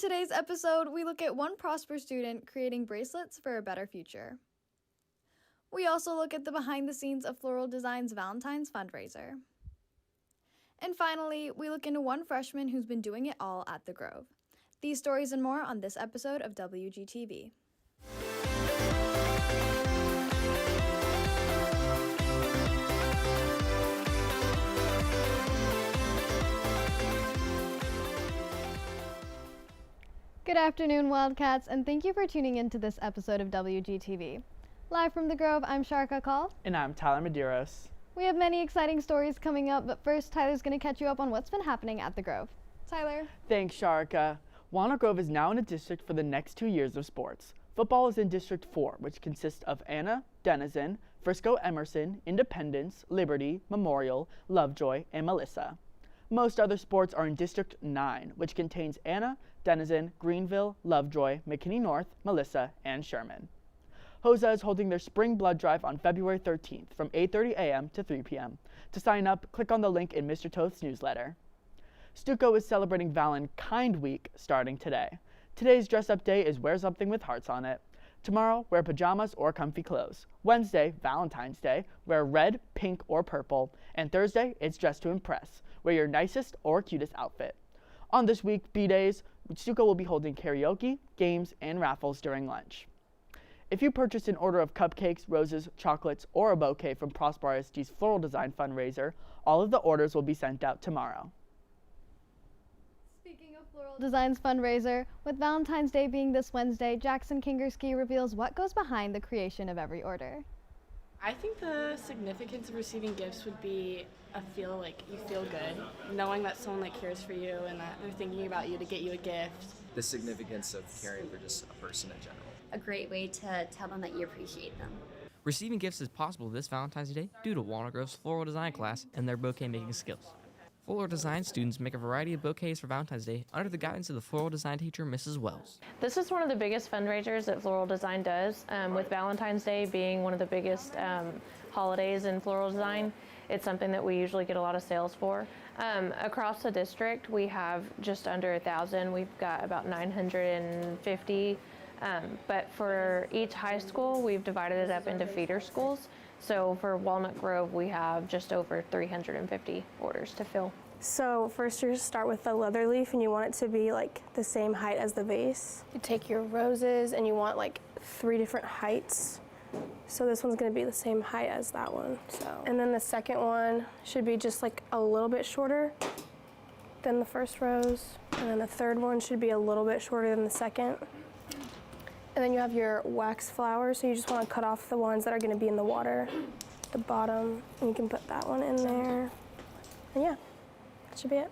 today's episode, we look at one Prosper student creating bracelets for a better future. We also look at the behind the scenes of Floral Design's Valentine's fundraiser. And finally, we look into one freshman who's been doing it all at the Grove. These stories and more on this episode of WGTV. Good afternoon, Wildcats, and thank you for tuning in to this episode of WGTV. Live from the Grove, I'm Sharka Call. And I'm Tyler Medeiros. We have many exciting stories coming up, but first, Tyler's going to catch you up on what's been happening at the Grove. Tyler. Thanks, Sharka. Walnut Grove is now in a district for the next 2 years of sports. Football is in District 4, which consists of Anna, Denizen, Frisco Emerson, Independence, Liberty, Memorial, Lovejoy, and Melissa. Most other sports are in District 9, which contains Anna, Denizen, Greenville, Lovejoy, McKinney North, Melissa, and Sherman. HOSA is holding their spring blood drive on February 13th from 8:30 a.m. to 3 p.m. To sign up, click on the link in Mr. Toth's newsletter. Stuco is celebrating Valentine Week starting today. Today's dress-up day is wear something with hearts on it. Tomorrow, wear pajamas or comfy clothes. Wednesday, Valentine's Day, wear red, pink, or purple. And Thursday, it's dress to impress. Wear your nicest or cutest outfit. On this week, B-Days, Stuco will be holding karaoke, games, and raffles during lunch. If you purchase an order of cupcakes, roses, chocolates, or a bouquet from Prosper ISD's Floral Design fundraiser, all of the orders will be sent out tomorrow. Speaking of Floral Design's fundraiser, with Valentine's Day being this Wednesday, Jackson Kingerski reveals what goes behind the creation of every order. I think the significance of receiving gifts would be you feel good, knowing that someone cares for you and that they're thinking about you to get you a gift. The significance of caring for just a person in general. A great way to tell them that you appreciate them. Receiving gifts is possible this Valentine's Day due to Walnut Grove's Floral Design class and their bouquet making skills. Floral Design students make a variety of bouquets for Valentine's Day under the guidance of the Floral Design teacher, Mrs. Wells. This is one of the biggest fundraisers that Floral Design does, with Valentine's Day being one of the biggest holidays in Floral Design. It's something that we usually get a lot of sales for. Across the district, we have just under 1,000. We've got about 950. But for each high school, we've divided it up into feeder schools. So for Walnut Grove, we have just over 350 orders to fill. So first you start with the leather leaf and you want it to be the same height as the vase. You take your roses and you want 3 different heights. So this one's gonna be the same height as that one. And then the second one should be just a little bit shorter than the first rose. And then the third one should be a little bit shorter than the second. And then you have your wax flowers, so you just want to cut off the ones that are going to be in the water, the bottom, and you can put that one in there. And yeah, that should be it.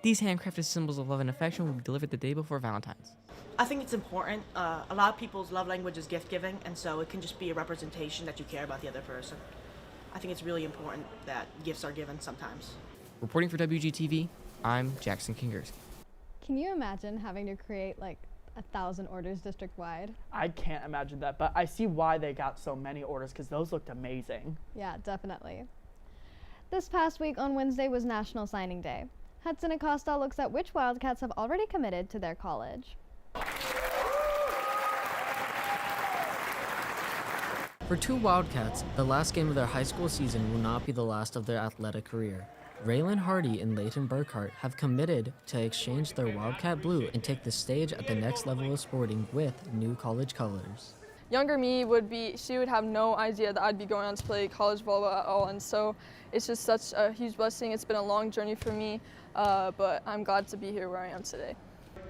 These handcrafted symbols of love and affection will be delivered the day before Valentine's. I think it's important. A lot of people's love language is gift giving, and so it can just be a representation that you care about the other person. I think it's really important that gifts are given sometimes. Reporting for WGTV, I'm Jackson Kingerski. Can you imagine having to create 1,000 orders district-wide? I can't imagine that, but I see why they got so many orders because those looked amazing. Yeah, definitely. This past week on Wednesday was National Signing Day. Hudson Acosta looks at which Wildcats have already committed to their college. For 2 Wildcats, the last game of their high school season will not be the last of their athletic career. Raylan Hardy and Leighton Burkhart have committed to exchange their Wildcat blue and take the stage at the next level of sporting with new college colors. Younger me she would have no idea that I'd be going on to play college volleyball at all, and so it's just such a huge blessing. It's been a long journey for me, but I'm glad to be here where I am today.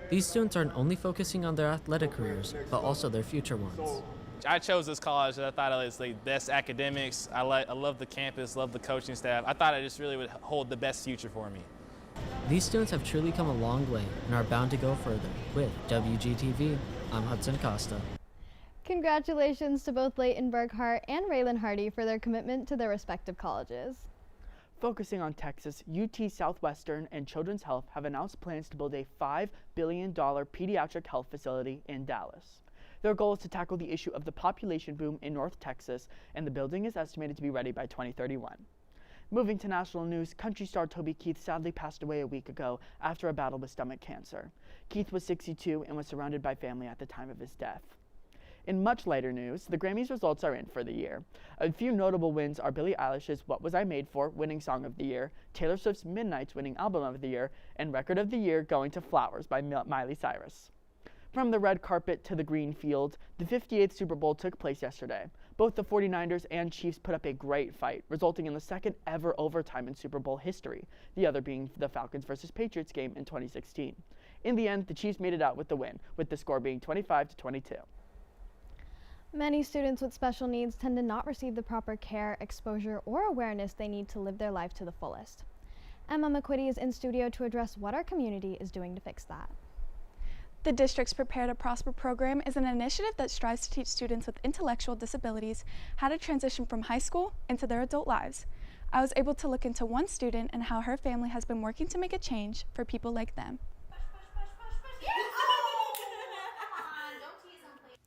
These students aren't only focusing on their athletic careers, but also their future ones. I chose this college. I thought it was the best academics. I love the campus, love the coaching staff. I thought it just really would hold the best future for me. These students have truly come a long way and are bound to go further. With WGTV, I'm Hudson Costa. Congratulations to both Leighton Burkhart and Raylan Hardy for their commitment to their respective colleges. Focusing on Texas, UT Southwestern and Children's Health have announced plans to build a $5 billion pediatric health facility in Dallas. Their goal is to tackle the issue of the population boom in North Texas, and the building is estimated to be ready by 2031. Moving to national news, country star Toby Keith sadly passed away a week ago after a battle with stomach cancer. Keith was 62 and was surrounded by family at the time of his death. In much lighter news, the Grammys results are in for the year. A few notable wins are Billie Eilish's What Was I Made For winning Song of the Year, Taylor Swift's Midnights winning Album of the Year, and Record of the Year going to Flowers by Miley Cyrus. From the red carpet to the green field, the 58th Super Bowl took place yesterday. Both the 49ers and Chiefs put up a great fight, resulting in the second ever overtime in Super Bowl history, the other being the Falcons vs. Patriots game in 2016. In the end, the Chiefs made it out with the win, with the score being 25-22. Many students with special needs tend to not receive the proper care, exposure, or awareness they need to live their life to the fullest. Emma McQuitty is in studio to address what our community is doing to fix that. The district's Prepare to Prosper program is an initiative that strives to teach students with intellectual disabilities how to transition from high school into their adult lives. I was able to look into one student and how her family has been working to make a change for people like them.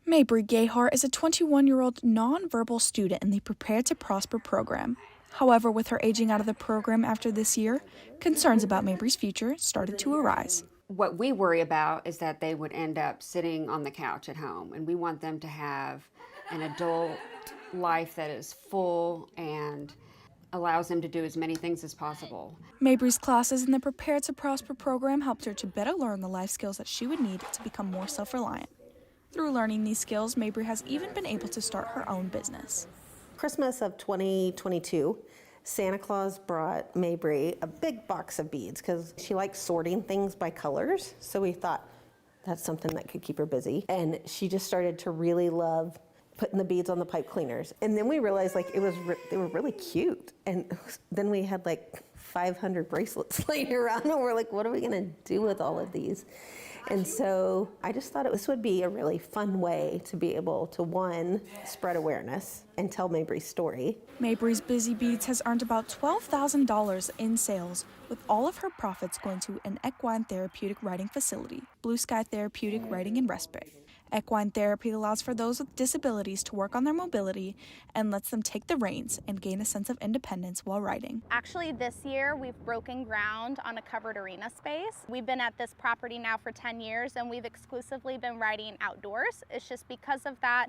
Mabry Gayhart is a 21-year-old nonverbal student in the Prepare to Prosper program. However, with her aging out of the program after this year, concerns about Mabry's future started to arise. What we worry about is that they would end up sitting on the couch at home, and we want them to have an adult life that is full and allows them to do as many things as possible. Mabry's classes in the Prepare to Prosper program helped her to better learn the life skills that she would need to become more self-reliant. Through learning these skills, Mabry has even been able to start her own business. Christmas of 2022, Santa Claus brought Mabry a big box of beads because she likes sorting things by colors. So we thought that's something that could keep her busy. And she just started to really love putting the beads on the pipe cleaners. And then we realized they were really cute. And then we had like 500 bracelets laying around and we're like, what are we gonna do with all of these? And so I just thought this would be a really fun way to be able to, one, spread awareness and tell Mabry's story. Mabry's Busy Beads has earned about $12,000 in sales, with all of her profits going to an equine therapeutic riding facility, Blue Sky Therapeutic Riding and Respite. Equine therapy allows for those with disabilities to work on their mobility and lets them take the reins and gain a sense of independence while riding. Actually, this year we've broken ground on a covered arena space. We've been at this property now for 10 years and we've exclusively been riding outdoors. It's just because of that,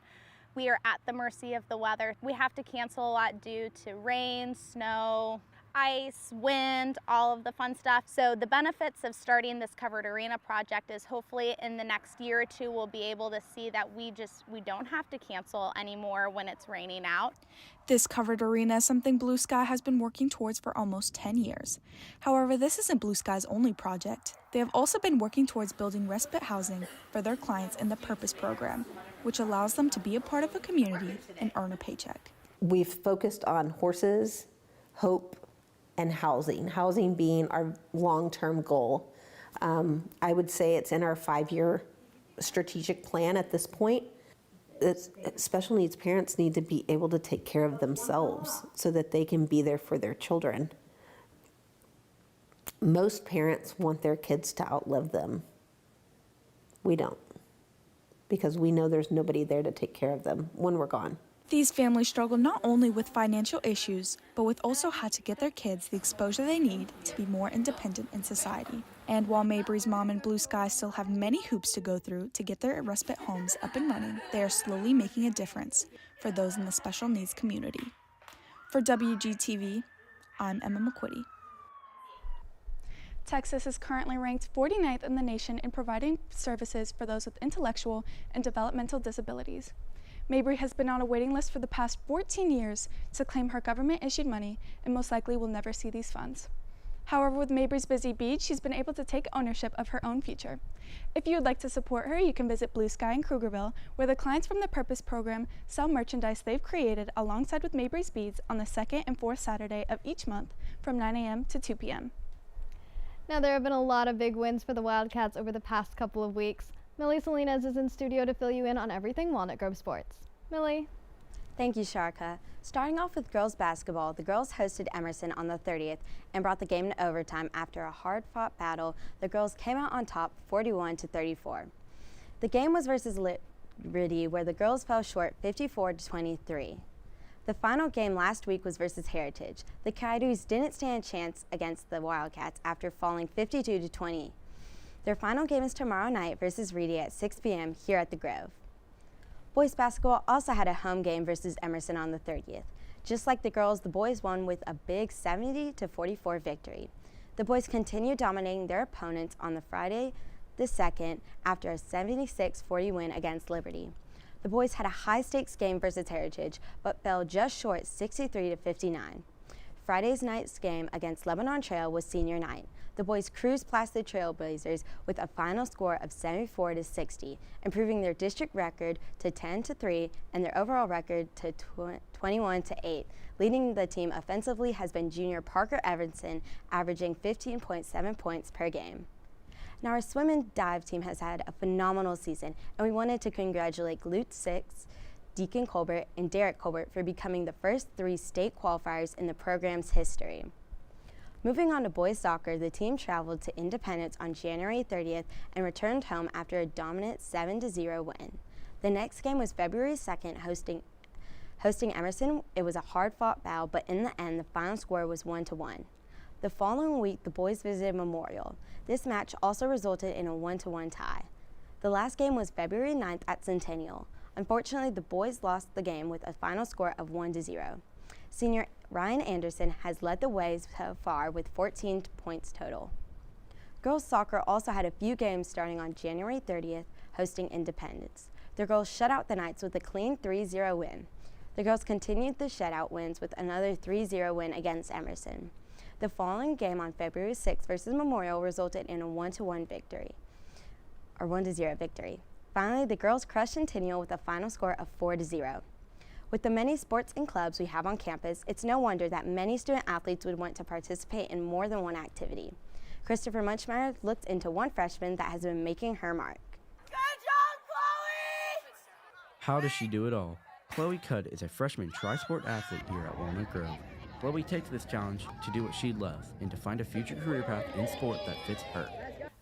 we are at the mercy of the weather. We have to cancel a lot due to rain, snow, ice, wind, all of the fun stuff. So the benefits of starting this covered arena project is hopefully in the next year or two we'll be able to see that we don't have to cancel anymore when it's raining out. This covered arena is something Blue Sky has been working towards for almost 10 years. However, this isn't Blue Sky's only project. They have also been working towards building respite housing for their clients in the Purpose program, which allows them to be a part of a community and earn a paycheck. We've focused on horses, hope, and housing being our long-term goal. I would say it's in our 5-year strategic plan at this point. Special needs parents need to be able to take care of themselves so that they can be there for their children. Most parents want their kids to outlive them. We don't, because we know there's nobody there to take care of them when we're gone. These families struggle not only with financial issues, but with also how to get their kids the exposure they need to be more independent in society. And while Mabry's mom and Blue Sky still have many hoops to go through to get their respite homes up and running, they are slowly making a difference for those in the special needs community. For WGTV, I'm Emma McQuitty. Texas is currently ranked 49th in the nation in providing services for those with intellectual and developmental disabilities. Mabry has been on a waiting list for the past 14 years to claim her government-issued money and most likely will never see these funds. However, with Mabry's Busy Beads, she's been able to take ownership of her own future. If you would like to support her, you can visit Blue Sky in Krugerville, where the clients from the Purpose program sell merchandise they've created alongside with Mabry's Beads on the 2nd and 4th Saturday of each month from 9 a.m. to 2 p.m. Now, there have been a lot of big wins for the Wildcats over the past couple of weeks. Millie Salinas is in studio to fill you in on everything Walnut Grove sports. Millie. Thank you, Sharka. Starting off with girls basketball, the girls hosted Emerson on the 30th and brought the game to overtime after a hard-fought battle. The girls came out on top 41-34. The game was versus Liberty, where the girls fell short 54-23. The final game last week was versus Heritage. The Coyotes didn't stand a chance against the Wildcats after falling 52-20. Their final game is tomorrow night versus Reedy at 6 p.m. here at the Grove. Boys basketball also had a home game versus Emerson on the 30th. Just like the girls, the boys won with a big 70-44 victory. The boys continued dominating their opponents on the Friday the 2nd after a 76-40 win against Liberty. The boys had a high-stakes game versus Heritage, but fell just short 63-59. Friday's night's game against Lebanon Trail was senior night. The boys cruised past the Trailblazers with a final score of 74-60, improving their district record to 10-3 and their overall record to 21-8. Leading the team offensively has been junior Parker Evanson, averaging 15.7 points per game. Now, our swim and dive team has had a phenomenal season, and we wanted to congratulate Lute Six, Deacon Colbert, and Derek Colbert for becoming the first 3 state qualifiers in the program's history. Moving on to boys soccer, the team traveled to Independence on January 30th and returned home after a dominant 7-0 win. The next game was February 2nd, hosting Emerson. It was a hard-fought battle, but in the end, the final score was 1-1. The following week, the boys visited Memorial. This match also resulted in a 1-1 tie. The last game was February 9th at Centennial. Unfortunately, the boys lost the game with a final score of 1-0. Senior Ryan Anderson has led the way so far with 14 points total. Girls soccer also had a few games starting on January 30th, hosting Independence. The girls shut out the Knights with a clean 3-0 win. The girls continued the shutout wins with another 3-0 win against Emerson. The following game on February 6th versus Memorial resulted in a 1-0 victory. Finally, the girls crushed Centennial with a final score of 4-0. With the many sports and clubs we have on campus, it's no wonder that many student athletes would want to participate in more than one activity. Christopher Munchmeyer looked into one freshman that has been making her mark. Good job, Chloe! How does she do it all? Chloe Cudd is a freshman tri-sport athlete here at Walnut Grove. Chloe takes this challenge to do what she loves and to find a future career path in sport that fits her.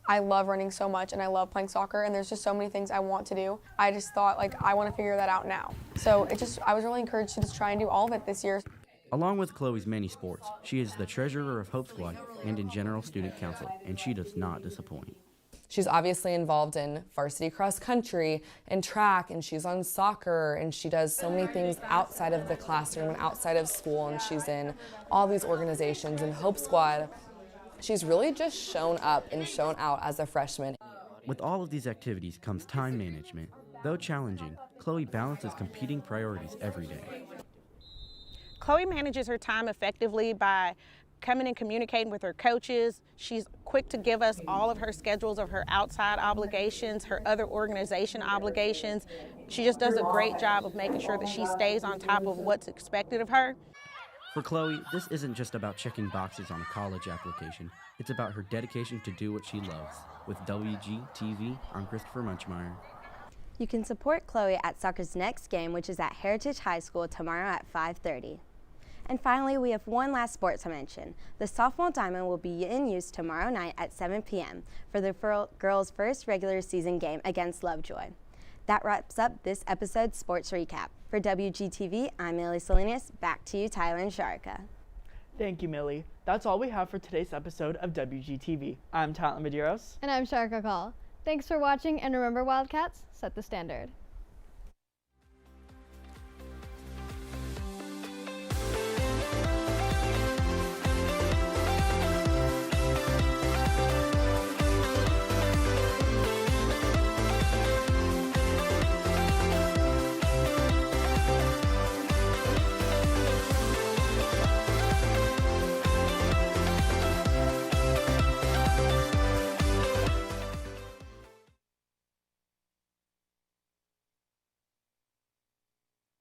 I love running so much and I love playing soccer, and there's just so many things I want to do. I just thought, I want to figure that out now. So I was really encouraged to just try and do all of it this year. Along with Chloe's many sports, she is the treasurer of Hope Squad and in General Student Council, and she does not disappoint. She's obviously involved in varsity cross country and track, and she's on soccer, and she does so many things outside of the classroom and outside of school, and she's in all these organizations and Hope Squad. She's really just shown up and shown out as a freshman. With all of these activities comes time management. Though challenging, Chloe balances competing priorities every day. Chloe manages her time effectively by coming and communicating with her coaches. She's quick to give us all of her schedules of her outside obligations, her other organization obligations. She just does a great job of making sure that she stays on top of what's expected of her. For Chloe, this isn't just about checking boxes on a college application. It's about her dedication to do what she loves. With WGTV, I'm Christopher Munchmeyer. You can support Chloe at soccer's next game, which is at Heritage High School tomorrow at 5:30. And finally, we have one last sport to mention. The softball diamond will be in use tomorrow night at 7 p.m. for the girls' first regular season game against Lovejoy. That wraps up this episode's sports recap. For WGTV, I'm Millie Salinas. Back to you, Tyler and Sharika. Thank you, Millie. That's all we have for today's episode of WGTV. I'm Tyler Medeiros. And I'm Sharika Call. Thanks for watching, and remember, Wildcats, set the standard.